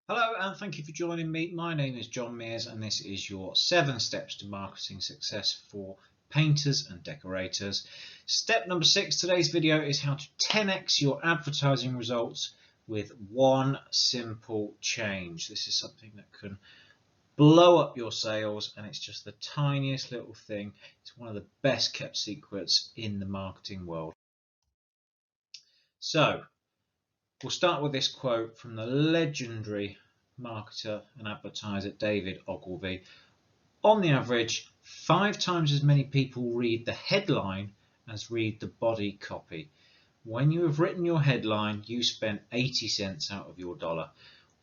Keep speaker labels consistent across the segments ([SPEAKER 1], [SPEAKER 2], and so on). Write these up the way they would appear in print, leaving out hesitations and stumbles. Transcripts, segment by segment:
[SPEAKER 1] Hello and thank you for joining me. My name is John Mears and this is your 7 steps to marketing success for painters and decorators. Step number 6, today's video is how to 10x your advertising results with one simple change. This is something that can blow up your sales and it's just the tiniest little thing. It's one of the best kept secrets in the marketing world. So we'll start with this quote from the legendary marketer and advertiser David Ogilvy. On the average, 5 times as many people read the headline as read the body copy. When you have written your headline, you spend 80 cents out of your dollar.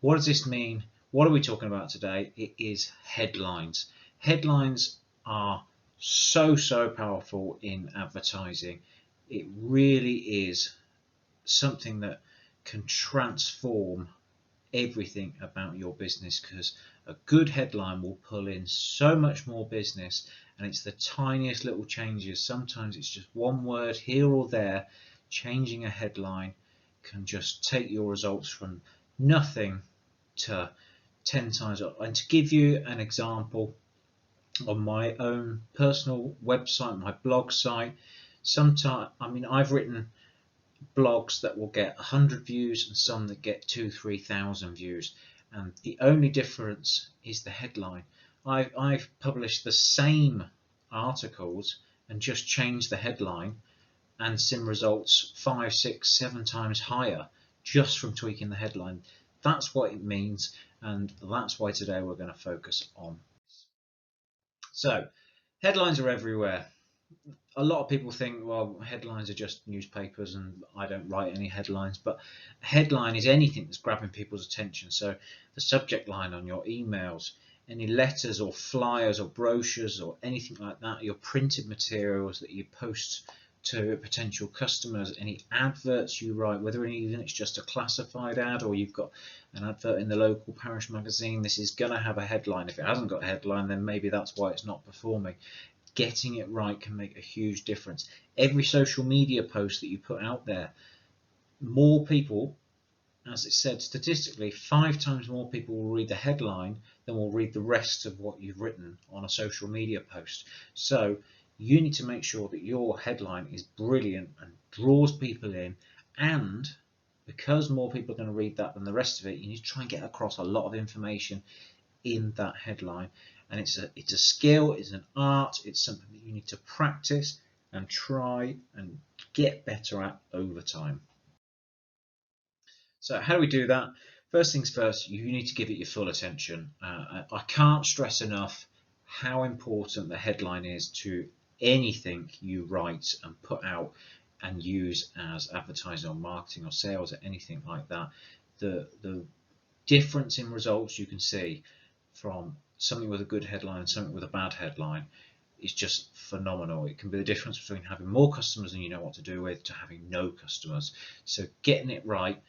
[SPEAKER 1] What does this mean? What are we talking about today? It is headlines. Headlines are so powerful in advertising. It really is something that can transform everything about your business, because a good headline will pull in so much more business, and it's the tiniest little changes. Sometimes it's just one word here or there. Changing a headline can just take your results from nothing to 10 times up. And to give you an example, on my own personal website, my blog site, I've written blogs that will get 100 views and some that get 2,000-3,000 views, and the only difference is the headline. I've published the same articles and just changed the headline and seen results 5, 6, 7 times higher just from tweaking the headline. That's what it means, and that's why today we're going to focus on this. So headlines are everywhere. A lot of people think, well, headlines are just newspapers and I don't write any headlines, but a headline is anything that's grabbing people's attention. So the subject line on your emails, any letters or flyers or brochures or anything like that, your printed materials that you post to potential customers, any adverts you write, whether even it's just a classified ad or you've got an advert in the local parish magazine, this is going to have a headline. If it hasn't got a headline, then maybe that's why it's not performing. Getting it right can make a huge difference. Every social media post that you put out there, more people, as it said statistically, 5 times more people will read the headline than will read the rest of what you've written on a social media post. So you need to make sure that your headline is brilliant and draws people in, and because more people are going to read that than the rest of it, you need to try and get across a lot of information in that headline. And it's a skill, it's an art, it's something that you need to practice and try and get better at over time. So how do we do that? First things first, you need to give it your full attention. I can't stress enough how important the headline is to anything you write and put out and use as advertising or marketing or sales or anything like that. The difference in results you can see from something with a good headline and something with a bad headline is just phenomenal. It can be the difference between having more customers than you know what to do with to having no customers. So getting it right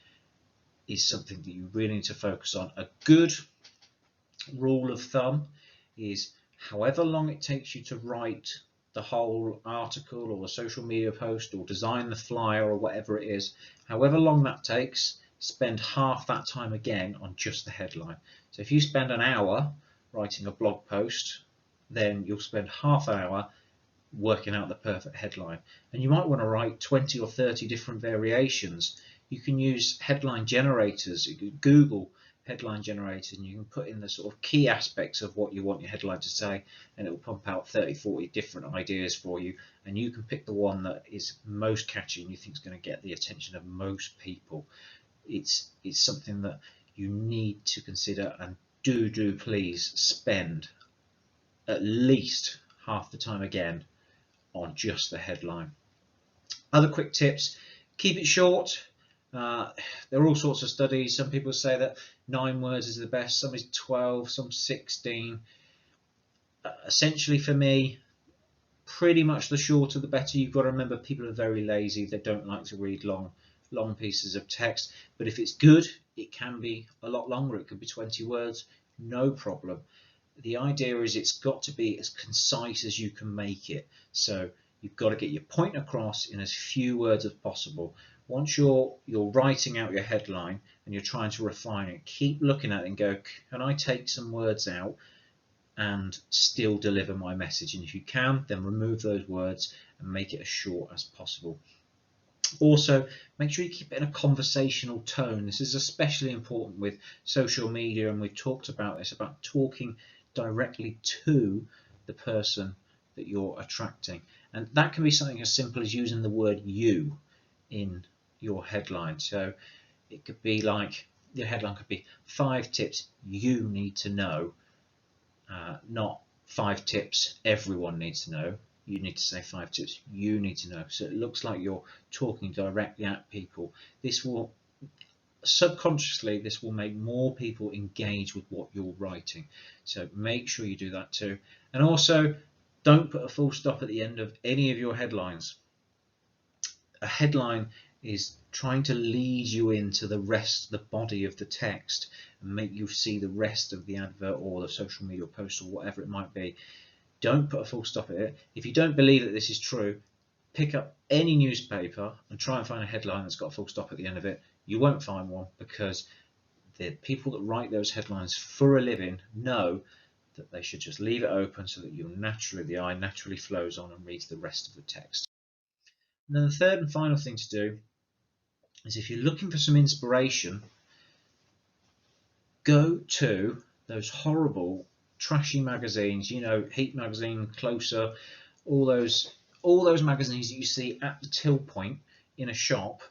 [SPEAKER 1] is something that you really need to focus on. A good rule of thumb is however long it takes you to write the whole article or the social media post or design the flyer or whatever it is, however long that takes, spend half that time again on just the headline. So if you spend an hour writing a blog post, then you'll spend half an hour working out the perfect headline. And you might want to write 20 or 30 different variations. You can use headline generators. You can Google headline generator and you can put in the sort of key aspects of what you want your headline to say, and it will pump out 30-40 different ideas for you, and you can pick the one that is most catchy and you think is going to get the attention of most people. It's something that you need to consider, and do please spend at least half the time again on just the headline. Other quick tips: keep it short. There are all sorts of studies. Some people say that 9 words is the best, some is 12, some 16. Essentially for me, pretty much the shorter the better. You've got to remember, people are very lazy. They don't like to read long pieces of text, but if it's good, it can be a lot longer. It could be 20 words, no problem. The idea is it's got to be as concise as you can make it. So you've got to get your point across in as few words as possible. once you're writing out your headline and you're trying to refine it, keep looking at it and go, can I take some words out and still deliver my message? And if you can, then remove those words and make it as short as possible. Also, make sure you keep it in a conversational tone. This is especially important with social media, and we've talked about this, about talking directly to the person that you're attracting. And that can be something as simple as using the word you in your headline. So it could be like, your headline could be 5 tips you need to know, not 5 tips everyone needs to know. You need to say 5 tips you need to know. So it looks like you're talking directly at people. This will, subconsciously, this will make more people engage with what you're writing. So make sure you do that too. And also, don't put a full stop at the end of any of your headlines. A headline is trying to lead you into the rest, the body of the text, and make you see the rest of the advert or the social media post or whatever it might be. Don't put a full stop at it. If you don't believe that this is true, pick up any newspaper and try and find a headline that's got a full stop at the end of it. You won't find one, because the people that write those headlines for a living know that they should just leave it open so that the eye naturally flows on and reads the rest of the text. And then the third and final thing to do is, if you're looking for some inspiration, go to those horrible, trashy magazines, Heat Magazine, Closer, all those magazines that you see at the till point in a shop.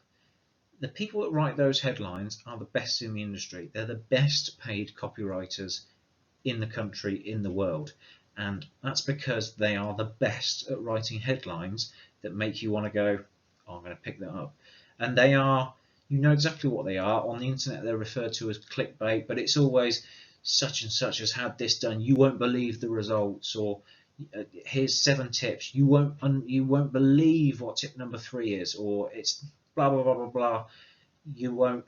[SPEAKER 1] The people that write those headlines are the best in the industry. They're the best paid copywriters in the country, in the world. And that's because they are the best at writing headlines that make you want to go, oh, I'm going to pick that up. And they are, you know exactly what they are. On the internet, they're referred to as clickbait, but it's always such and such has had this done. You won't believe the results, or here's 7 tips. You won't believe what tip number 3 is, or it's blah blah blah blah blah. You won't.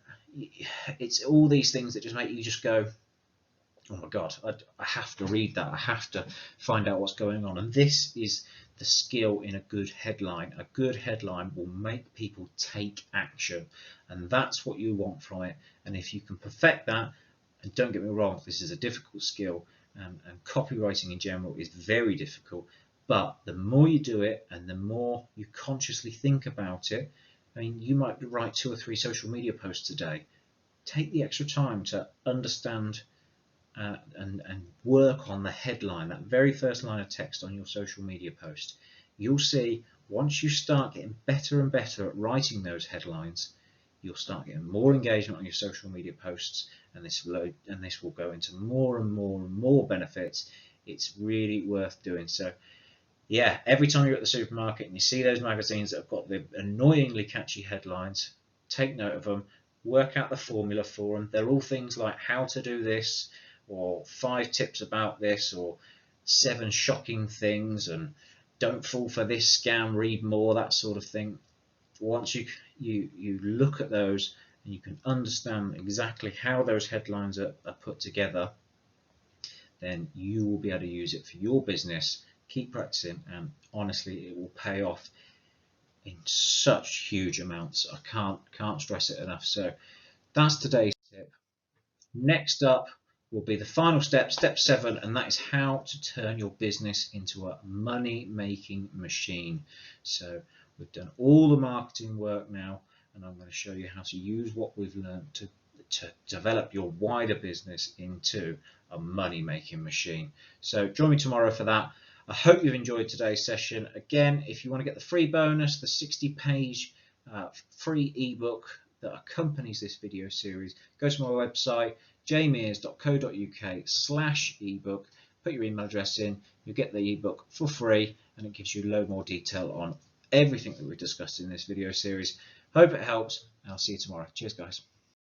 [SPEAKER 1] It's all these things that just make you just go, oh my god, I have to read that. I have to find out what's going on. And this is the skill in a good headline. A good headline will make people take action, and that's what you want from it. And if you can perfect that, and don't get me wrong, this is a difficult skill, and copywriting in general is very difficult, but the more you do it and the more you consciously think about it, I mean, you might write 2 or 3 social media posts a day. Take the extra time to understand and work on the headline, that very first line of text on your social media post. You'll see, once you start getting better and better at writing those headlines, you'll start getting more engagement on your social media posts, and this will go into more and more and more benefits. It's really worth doing. So yeah, every time you're at the supermarket and you see those magazines that have got the annoyingly catchy headlines, take note of them, work out the formula for them. They're all things like how to do this, or 5 tips about this, or 7 shocking things, and don't fall for this scam, read more, that sort of thing. Once you look at those and you can understand exactly how those headlines are put together, then you will be able to use it for your business. Keep practicing, and honestly, it will pay off in such huge amounts. I can't stress it enough. So that's today's tip. Next up will be the final step, step 7, and that is how to turn your business into a money-making machine. So we've done all the marketing work now, and I'm going to show you how to use what we've learned to develop your wider business into a money-making machine. So join me tomorrow for that. I hope you've enjoyed today's session. Again, if you want to get the free bonus, the 60-page free ebook that accompanies this video series, go to my website, jmears.co.uk/ebook, put your email address in, you'll get the ebook for free, and it gives you a load more detail on everything that we've discussed in this video series. Hope it helps, and I'll see you tomorrow. Cheers, guys.